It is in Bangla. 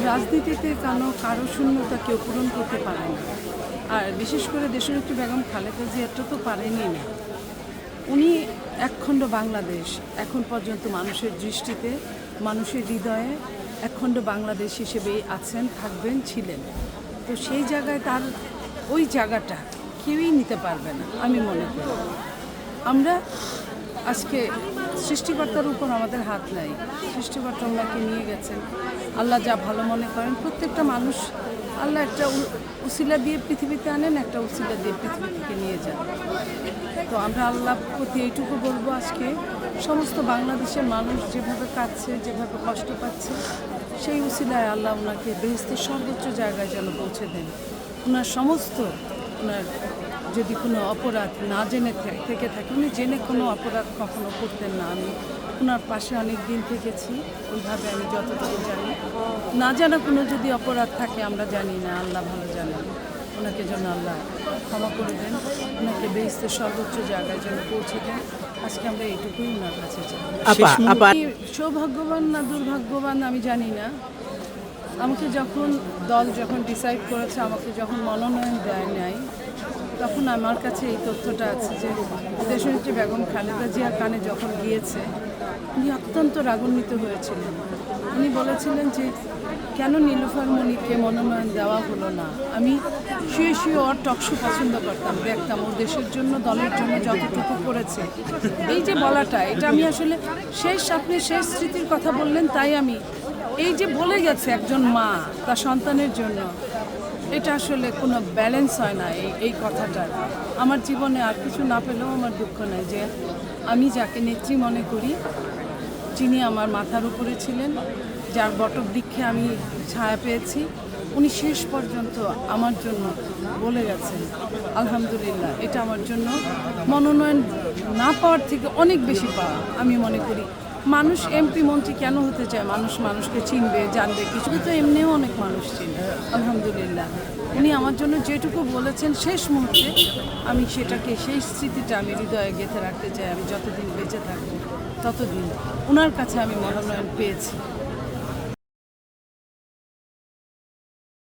রাজনীতিতে কারো শূন্যতা কেউ পূরণ করতে পারে না। আর বিশেষ করে দেশনেত্রী বেগম খালেদা জিয়াটা তো পারেনি না। উনি একখণ্ড বাংলাদেশ এখন পর্যন্ত মানুষের দৃষ্টিতে, মানুষের হৃদয়ে একখণ্ড বাংলাদেশ হিসেবেই আছেন, থাকবেন, ছিলেন। তো সেই জায়গায় তার ওই জায়গাটা কেউই নিতে পারবে না আমি মনে করি। আমরা আজকে সৃষ্টিকর্তার উপর আমাদের হাত নাই। সৃষ্টিকর্তা ওনাকে নিয়ে গেছেন, আল্লাহ যা ভালো মনে করেন। প্রত্যেকটা মানুষ আল্লাহ একটা উসিলা দিয়ে পৃথিবীতে আনেন, একটা উসিলা দিয়ে পৃথিবী থেকে নিয়ে যান। তো আমরা আল্লাহ প্রতি এইটুকু বলবো, আজকে সমস্ত বাংলাদেশের মানুষ যেভাবে কাঁদছে, যেভাবে কষ্ট পাচ্ছে, সেই উসিলায় আল্লাহ ওনাকে বেহেশতের সর্বোচ্চ জায়গায় যেন পৌঁছে দেন। ওনার সমস্ত, ওনার যদি কোনো অপরাধ না জেনে থেকে থাকে, উনি জেনে কোনো অপরাধ কখনো করতেন না। আমি ওনার পাশে অনেক দিন থেকেছি, ওইভাবে আমি যতটুকু জানি। না জানা কোনো যদি অপরাধ থাকে আমরা জানি না, আল্লাহ ভালো জানেন। ওনাকে যেন আল্লাহ ক্ষমা করে দেন, ওনাকে বেহেশতের সর্বোচ্চ জায়গায় যেন পৌঁছে দেন। আজকে আমরা এইটুকুই ওনার কাছে চাই। সৌভাগ্যবান না দুর্ভাগ্যবান আমি জানি না। আমাকে যখন ডিসাইড করেছে, আমাকে যখন মনোনয়ন দেয় নাই, তখন আমার কাছে এই তথ্যটা আছে যে দেশনেত্রী বেগম খালেদা জিয়ার কানে যখন গিয়েছে, উনি অত্যন্ত রাগান্বিত হয়েছিলেন। উনি বলেছিলেন যে কেন নীলুফার মনিকে মনোনয়ন দেওয়া হলো না। আমি শুয়ে শুয়ে ওর টকশো পছন্দ করতাম, দেখতাম ও দেশের জন্য, দলের জন্য যতটুকু করেছে। এই যে বলাটা, এটা আমি আসলে আপনি শেষ স্মৃতির কথা বললেন, তাই আমি এই যে বলে গেছে একজন মা তার সন্তানের জন্য, এটা আসলে কোনো ব্যালেন্স হয় না। এই কথাটা আমার জীবনে আর কিছু না পেলেও আমার দুঃখ নেই যে আমি যাকে নেত্রী মনে করি, যিনি আমার মাথার উপরে ছিলেন, যার বটবৃক্ষে আমি ছায়া পেয়েছি, উনি শেষ পর্যন্ত আমার জন্য বলে গেছেন। আলহামদুলিল্লাহ, এটা আমার জন্য মনোনয়ন না পাওয়ার থেকে অনেক বেশি পাওয়া আমি মনে করি। মানুষ এমপি মন্ত্রী কেন হতে চায়? মানুষকে চিনবে, জানবে, কিছু তো এমনিও অনেক মানুষ চিনবে। আলহামদুলিল্লাহ, উনি আমার জন্য যেটুকু বলেছেন শেষ মুহূর্তে, আমি সেটাকে, সেই স্মৃতিটা আমি হৃদয়ে গেঁথে রাখতে চাই। আমি যতদিন বেঁচে থাকবো ততদিন ওনার কাছে আমি মনোনয়ন পেয়েছি।